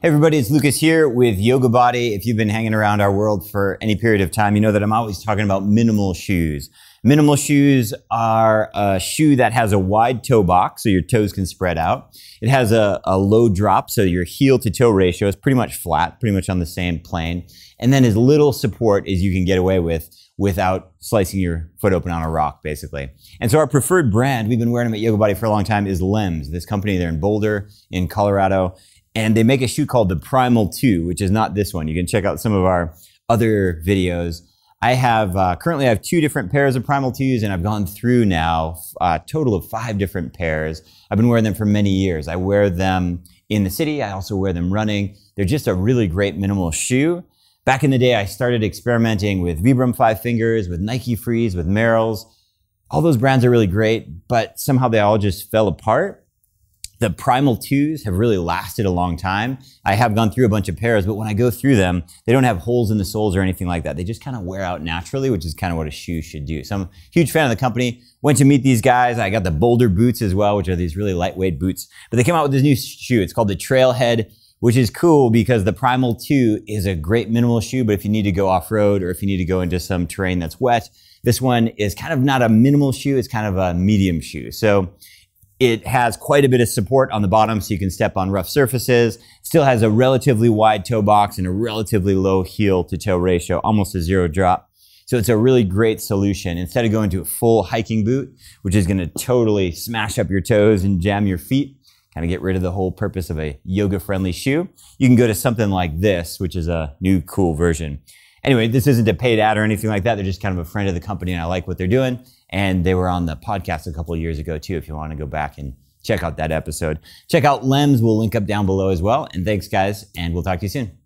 Hey everybody, it's Lucas here with YOGABODY. If you've been hanging around our world for any period of time, you know that I'm always talking about minimal shoes. Minimal shoes are a shoe that has a wide toe box so your toes can spread out. It has a low drop so your heel to toe ratio is pretty much flat, pretty much on the same plane. And then as little support as you can get away with without slicing your foot open on a rock, basically. And so our preferred brand, we've been wearing them at YOGABODY for a long time, is Lems. This company, they're in Boulder, in Colorado. And they make a shoe called the Primal 2, which is not this one. You can check out some of our other videos. I have, currently I have 2 different pairs of Primal 2s, and I've gone through now a total of 5 different pairs. I've been wearing them for many years. I wear them in the city. I also wear them running. They're just a really great minimal shoe. Back in the day, I started experimenting with Vibram 5 Fingers, with Nike Frees, with Merrell's. All those brands are really great, but somehow they all just fell apart. The Primal 2s have really lasted a long time. I have gone through a bunch of pairs, but when I go through them, they don't have holes in the soles or anything like that. They just kind of wear out naturally, which is kind of what a shoe should do. So I'm a huge fan of the company. Went to meet these guys. I got the Boulder boots as well, which are these really lightweight boots. But they came out with this new shoe. It's called the Trailhead, which is cool because the Primal 2 is a great minimal shoe, but if you need to go off-road or if you need to go into some terrain that's wet, this one is kind of not a minimal shoe, it's kind of a medium shoe. So it has quite a bit of support on the bottom so you can step on rough surfaces. Still has a relatively wide toe box and a relatively low heel to toe ratio, almost a 0 drop. So it's a really great solution. Instead of going to a full hiking boot, which is gonna totally smash up your toes and jam your feet, kind of get rid of the whole purpose of a yoga-friendly shoe, you can go to something like this, which is a new cool version. Anyway, this isn't a paid ad or anything like that. They're just kind of a friend of the company and I like what they're doing. And they were on the podcast a couple of years ago too, if you want to go back and check out that episode. Check out Lems, we'll link up down below as well. And thanks guys, and we'll talk to you soon.